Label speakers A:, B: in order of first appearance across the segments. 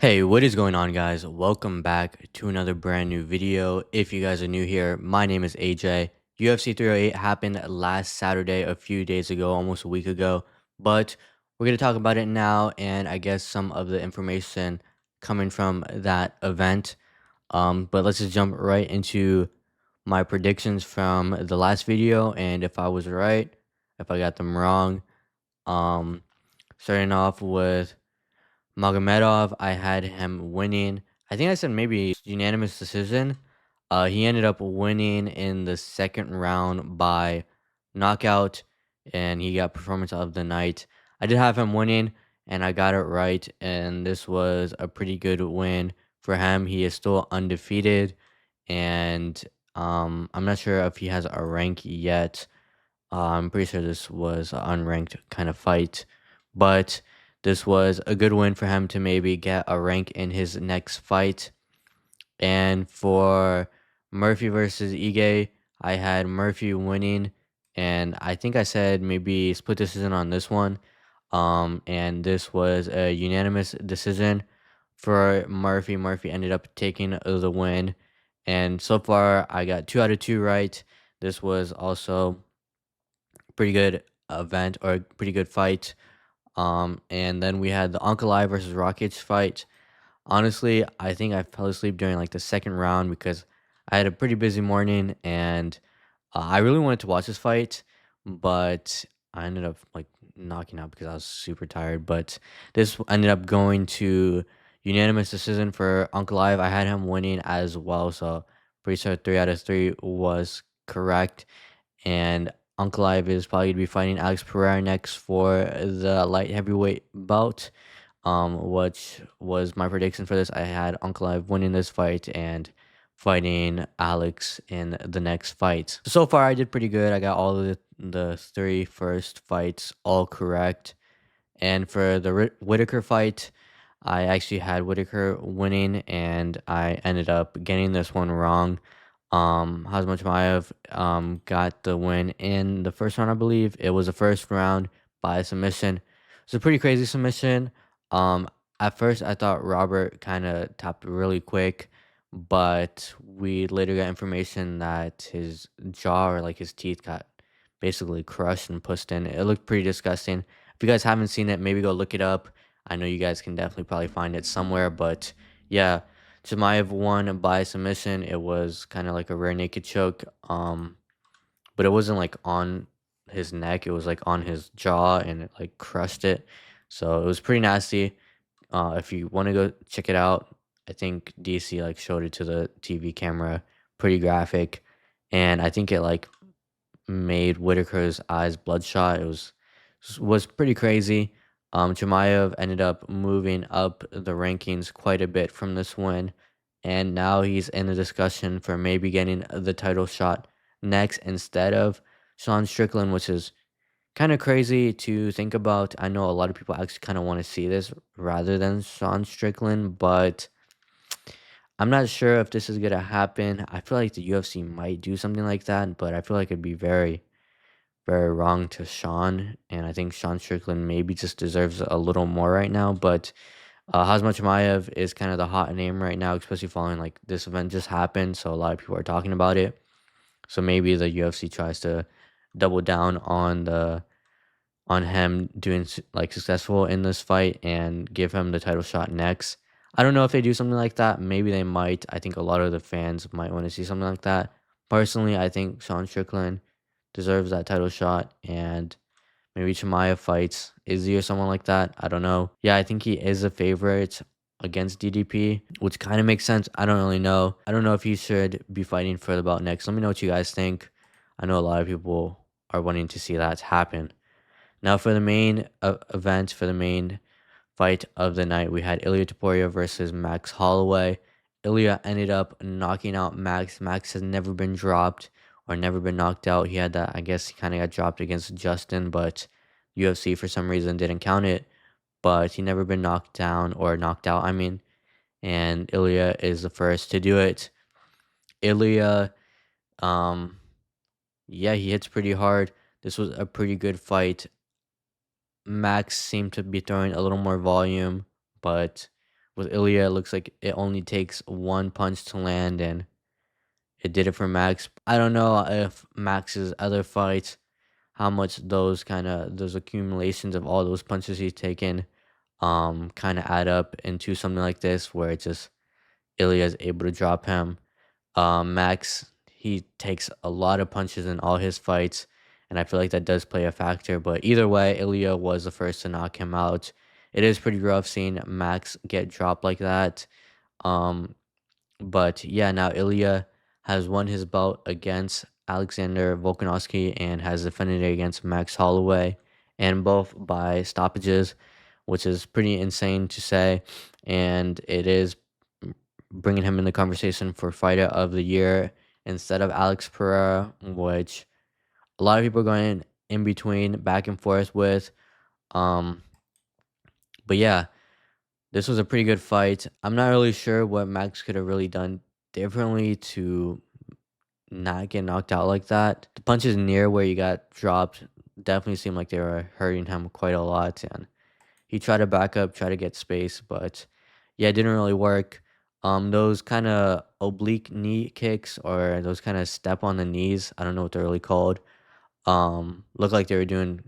A: Hey, what is going on, guys? Welcome back to another brand new video. If you guys are new here, my name is AJ. UFC 308 happened last Saturday, a few days ago, almost a week ago, but we're going to talk about it now and I guess some of the information coming from that event. But let's just jump right into my predictions from the last video and if I was right, if I got them wrong. Um, Starting off with Magomedov, I had him winning. I think I said maybe unanimous decision. He ended up winning in the second round by knockout, and he got performance of the night. I did have him winning, and I got it right. And this was a pretty good win for him. He is still undefeated, and I'm not sure if he has a rank yet. I'm pretty sure this was an unranked kind of fight, but this was a good win for him to maybe get a rank in his next fight. And for Murphy versus Ige, I had Murphy winning, and I think I said maybe split decision on this one. And this was a unanimous decision for Murphy. Murphy ended up taking the win, and so far I got 2 out of 2 right. This was also pretty good event or a pretty good fight. And then we had the Uncle I versus Rockets fight. Honestly, I think I fell asleep during like the second round because I had a pretty busy morning and I really wanted to watch this fight, but I ended up like knocking out because I was super tired. But this ended up going to unanimous decision for Uncle Live. I had him winning as well, so pretty sure 3 out of 3 was correct. And Uncle Ive is probably gonna be fighting Alex Pereira next for the light heavyweight bout. Which was my prediction for this. I had Uncle Ive winning this fight and fighting Alex in the next fight. So far, I did pretty good. I got all of the three first fights all correct. And for the Whitaker fight, I actually had Whitaker winning, and I ended up getting this one wrong. Hazmatmayev got the win in the first round, I believe. It was the first round by submission. It's a pretty crazy submission. Um, at first, I thought Robert kind of tapped really quick, but we later got information that his jaw or like his teeth got basically crushed and pushed in. It looked pretty disgusting. If you guys haven't seen it, maybe go look it up. I know you guys can definitely probably find it somewhere, but yeah, Chimaev won by submission. It was kind of like a rear naked choke, but it wasn't like on his neck. It was like on his jaw, and it like crushed it. So it was pretty nasty. If you want to go check it out, I think DC like showed it to the TV camera, pretty graphic, and I think it like made Whitaker's eyes bloodshot. It was pretty crazy. Chimaev ended up moving up the rankings quite a bit from this win, and now he's in the discussion for maybe getting the title shot next instead of Sean Strickland, which is kind of crazy to think about. I know a lot of people actually kind of want to see this rather than Sean Strickland, but I'm not sure if this is gonna happen. I feel like the UFC might do something like that, but I feel like it'd be very wrong to Sean, and I think Sean Strickland maybe just deserves a little more right now. But Hazmat Chimaev is kind of the hot name right now, especially following like this event just happened, so a lot of people are talking about it. So maybe the UFC tries to double down on him doing like successful in this fight and give him the title shot next. I don't know if they do something like that. Maybe they might. I think a lot of the fans might want to see something like that. Personally, I think Sean Strickland deserves that title shot, and maybe Chimaev fights Izzy or someone like that. I don't know. Yeah, I think he is a favorite against DDP, which kind of makes sense. I don't really know. I don't know if he should be fighting for the belt next. Let me know what you guys think. I know a lot of people are wanting to see that happen. Now, for the main event, for the main fight of the night, we had Ilia Topuria versus Max Holloway. Ilia ended up knocking out Max. Max has never been dropped or never been knocked out. He had that, I guess he kind of got dropped against Justin, but UFC for some reason didn't count it. But he never been knocked down or knocked out, I mean. And Ilia is the first to do it. Ilia, um, yeah, he hits pretty hard. This was a pretty good fight. Max seemed to be throwing a little more volume, but With Ilia, it looks like it only takes one punch to land, and it did it for Max. I don't know if Max's other fights, how much those accumulations of all those punches he's taken, kind of add up into something like this, where it's just Ilia is able to drop him. Max, he takes a lot of punches in all his fights, and I feel like that does play a factor. But either way, Ilia was the first to knock him out. It is pretty rough seeing Max get dropped like that. Um, but yeah, now Ilya has won his bout against Alexander Volkanovski and has defended it against Max Holloway, and both by stoppages, which is pretty insane to say. And it is bringing him in the conversation for Fighter of the Year instead of Alex Pereira, which a lot of people are going in between, back and forth with. Um, but yeah, this was a pretty good fight. I'm not really sure what Max could have really done differently to not get knocked out like that. The punches near where he got dropped definitely seemed like they were hurting him quite a lot, and he tried to back up, try to get space, but yeah, it didn't really work. Those kind of oblique knee kicks or those kind of step on the knees, I don't know what they're really called. Looked like they were doing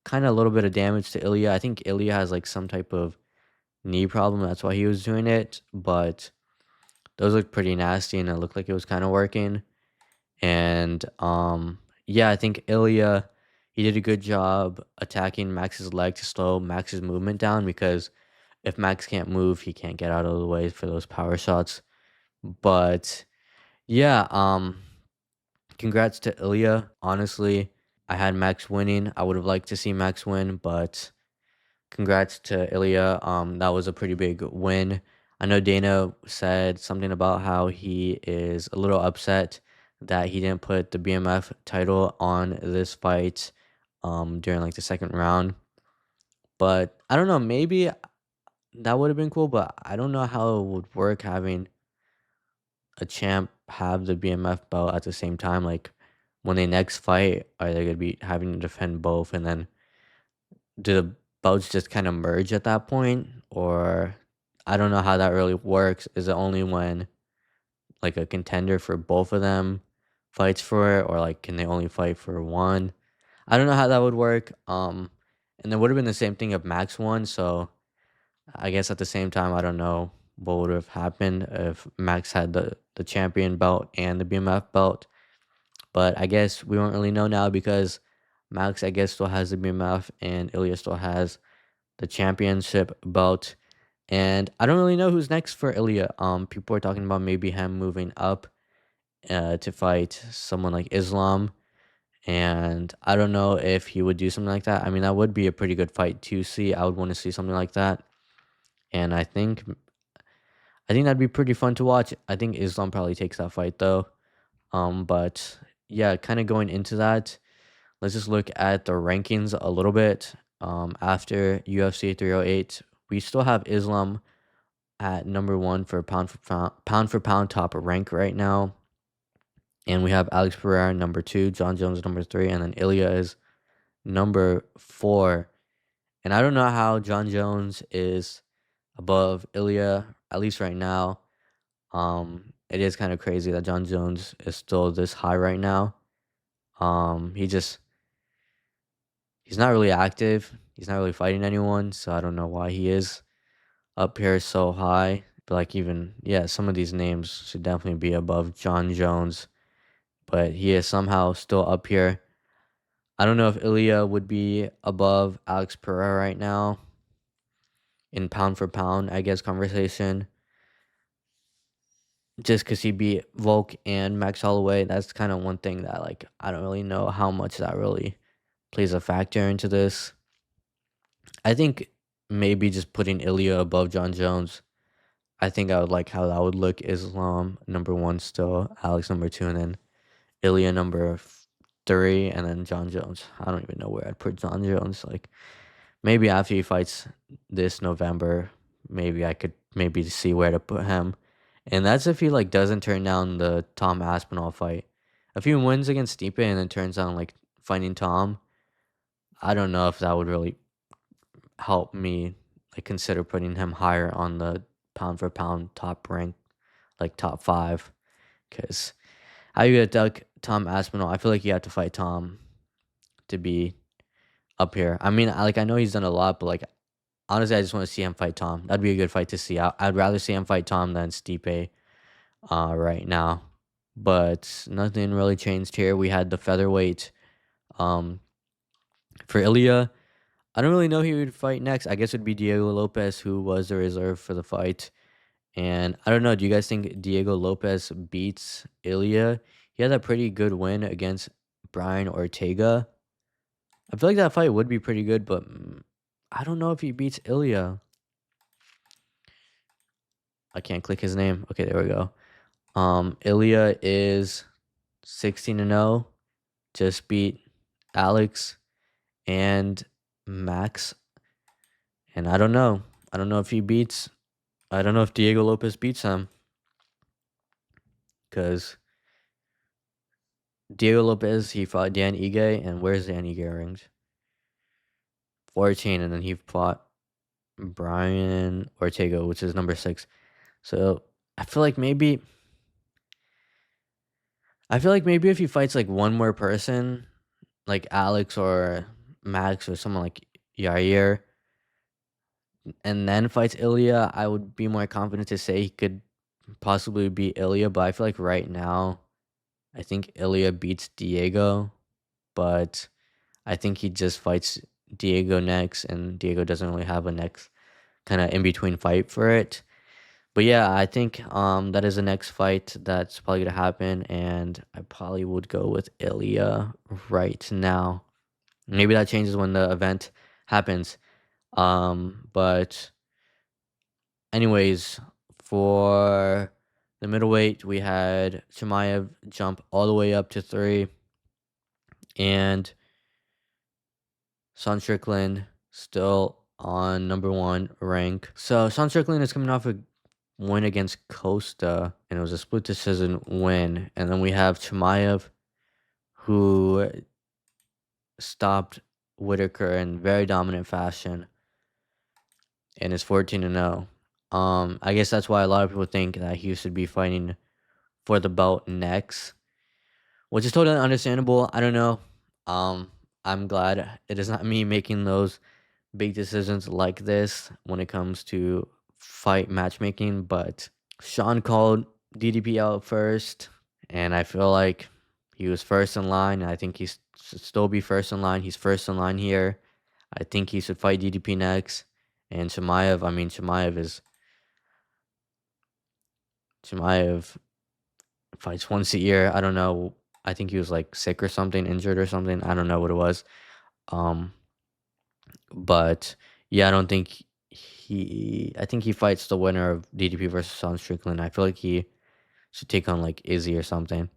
A: kind of a little bit of damage to Ilya. I think Ilya has like some type of knee problem. That's why he was doing it. But those looked pretty nasty, and it looked like it was kind of working. And yeah, I think Ilya, he did a good job attacking Max's leg to slow Max's movement down, because if Max can't move, he can't get out of the way for those power shots. But yeah, congrats to Ilya. Honestly, I had Max winning. I would have liked to see Max win, but congrats to Ilya. That was a pretty big win. I know Dana said something about how he is a little upset that he didn't put the BMF title on this fight during like the second round. But I don't know, maybe that would have been cool, but I don't know how it would work having a champ have the BMF belt at the same time. Like when they next fight, are they gonna be having to defend both, and then do the belts just kind of merge at that point? Or I don't know how that really works. Is it only when like a contender for both of them fights for it, or like can they only fight for one? I don't know how that would work. And it would have been the same thing if Max won. So I guess at the same time, I don't know what would have happened if Max had the champion belt and the BMF belt. But I guess we won't really know now, because Max, I guess, still has the BMF and Ilya still has the championship belt. And I don't really know who's next for Ilya. People are talking about maybe him moving up to fight someone like Islam. And I don't know if he would do something like that. I mean, that would be a pretty good fight to see. I would want to see something like that. And I think that'd be pretty fun to watch. I think Islam probably takes that fight though. But yeah, kind of going into that, let's just look at the rankings a little bit. After UFC 308, we still have Islam at number one for pound for pound top rank right now, and we have Alex Pereira number two, John Jones number three, and then Ilya is number four. And I don't know how John Jones is above Ilya, at least right now. It is kind of crazy that John Jones is still this high right now. He just he's not really active. He's not really fighting anyone, so I don't know why he is up here so high. But like even yeah, some of these names should definitely be above John Jones, but he is somehow still up here. I don't know if Ilya would be above Alex Pereira right now in pound for pound, I guess, conversation. Just because he beat Volk and Max Holloway, that's kind of one thing that like I don't really know how much that really plays a factor into this. I think maybe just putting Ilya above John Jones. I think I would like how that would look. Islam number one still, Alex number two, and then Ilya number three, and then John Jones. I don't even know where I'd put John Jones. Like maybe after he fights this November, maybe I could maybe see where to put him. And that's if he like doesn't turn down the Tom Aspinall fight. If he wins against Stipe and then turns down like fighting Tom, I don't know if that would really help me like consider putting him higher on the pound for pound top rank, like top five. Because how you gonna duck Tom Aspinall? I feel like you have to fight Tom to be up here. I mean, I know he's done a lot, but like honestly, I just want to see him fight Tom. That'd be a good fight to see. I'd rather see him fight Tom than Stipe right now. But nothing really changed here. We had the featherweight. Um, for Ilya, I don't really know who he would fight next. I guess it'd be Diego Lopez, who was the reserve for the fight. And I don't know. Do you guys think Diego Lopez beats Ilya? He had a pretty good win against Brian Ortega. I feel like that fight would be pretty good, but I don't know if he beats Ilya. I can't click his name. Okay, there we go. Ilya is 16-0. Just beat Alex and Max. And I don't know. I don't know if he beats. I don't know if Diego Lopez beats him. Because Diego Lopez, he fought Dan Ige. And where's Dan Ige ranked? 14. And then he fought Brian Ortega, which is number 6. So I feel like maybe. If he fights like one more person, like Alex or Max or someone like Yair, and then fights Ilya, I would be more confident to say he could possibly beat Ilya. But I feel like right now, I think Ilya beats Diego, but I think he just fights Diego next, and Diego doesn't really have a next kind of in between fight for it. But yeah, I think that is the next fight that's probably gonna happen, and I probably would go with Ilya right now. Maybe that changes when the event happens. But anyways, for the middleweight, we had Chimaev jump all the way up to 3, and Sean Strickland still on number 1 rank. So Sean Strickland is coming off a win against Costa, and it was a split decision win. And then we have Chimaev, who stopped Whitaker in very dominant fashion and is 14-0. I guess that's why a lot of people think that he should be fighting for the belt next, which is totally understandable. I don't know. I'm glad it is not me making those big decisions like this when it comes to fight matchmaking, but Sean called DDP out first, and I feel like he was first in line. And I think he should still be first in line. He's first in line here. I think he should fight DDP next. And Chimaev, I mean, Chimaev fights once a year. I don't know. I think he was like sick or something, injured or something. I don't know what it was. Um, but yeah, I don't think I think he fights the winner of DDP versus Sean Strickland. I feel like he should take on like Izzy or something.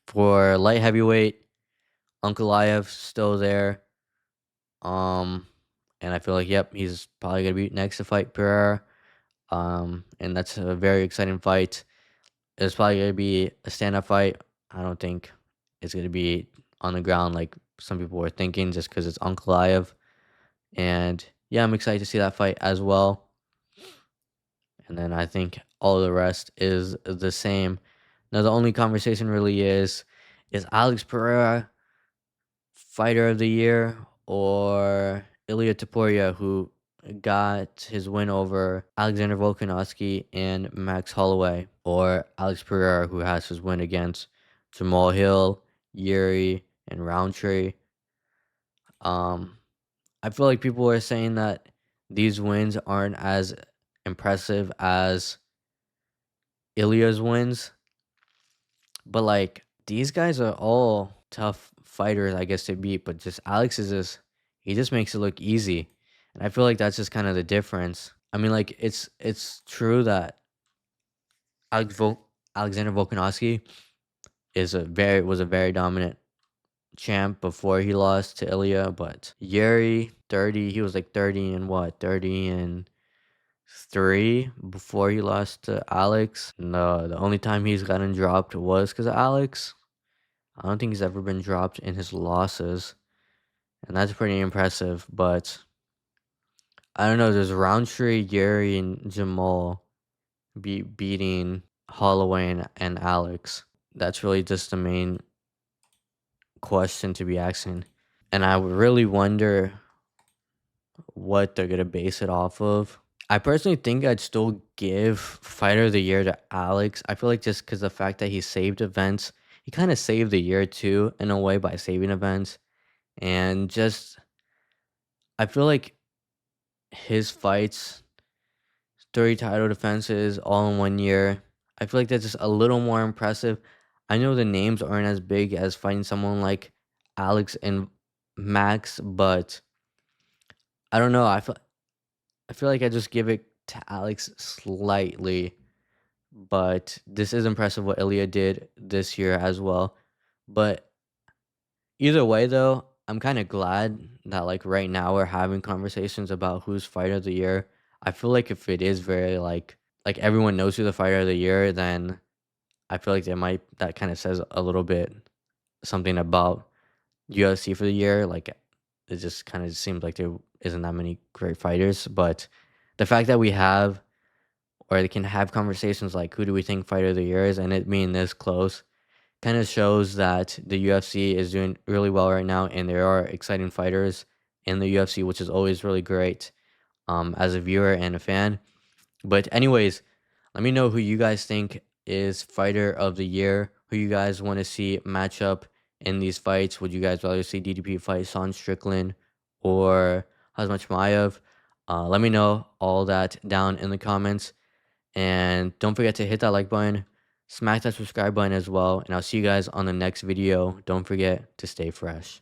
A: For light heavyweight, Ankalaev still there. Um, and I feel like he's probably gonna be next to fight Pereira. And that's a very exciting fight. It's probably gonna be a stand-up fight. I don't think it's gonna be on the ground like some people were thinking, just because it's Ankalaev. And yeah, I'm excited to see that fight as well. And then I think all the rest is the same. Now the only conversation really is Alex Pereira fighter of the year or Ilia Topuria, who got his win over Alexander Volkanovski and Max Holloway, or Alex Pereira, who has his win against Jamal Hill, Yuri, and Roundtree. Um, I feel like people are saying that these wins aren't as impressive as Ilya's wins, but like these guys are all tough fighters, I guess, to beat. But just Alex is he just makes it look easy, and I feel like that's just kind of the difference. I mean, like it's true that Alexander Volkanovski was a very dominant champ before he lost to Ilya, but Yuri 30, he was like 30 and what 30-3 before he lost to Alex. No, the only time he's gotten dropped was because of Alex. I don't think he's ever been dropped in his losses, and that's pretty impressive. But I don't know. There's Roundtree, Yuri, and Jamal beating Holloway and Alex. That's really just the main question to be asking. And I really wonder what they're gonna base it off of. I personally think I'd still give Fighter of the Year to Alex. I feel like just because the fact that he saved events, he kind of saved the year too in a way by saving events. And just, I feel like his fights, 30 title defenses all in 1 year, I feel like that's just a little more impressive. I know the names aren't as big as fighting someone like Alex and Max, but I don't know. I feel like I just give it to Alex slightly, but this is impressive what Ilya did this year as well. But either way, though, I'm kind of glad that like right now we're having conversations about who's fighter of the year. I feel like if it is very like everyone knows who the fighter of the year, then I feel like that kind of says a little bit something about UFC for the year. Like it just kind of seems like there isn't that many great fighters, but the fact that we have or they can have conversations like who do we think fighter of the year is, and it being this close kind of shows that the UFC is doing really well right now, and there are exciting fighters in the UFC, which is always really great as a viewer and a fan. But anyways, let me know who you guys think is fighter of the year. Who you guys want to see match up in these fights? Would you guys rather see DDP fight Son Strickland or Hazmat? Let me know all that down in the comments. And don't forget to hit that like button, smack that subscribe button as well. And I'll see you guys on the next video. Don't forget to stay fresh.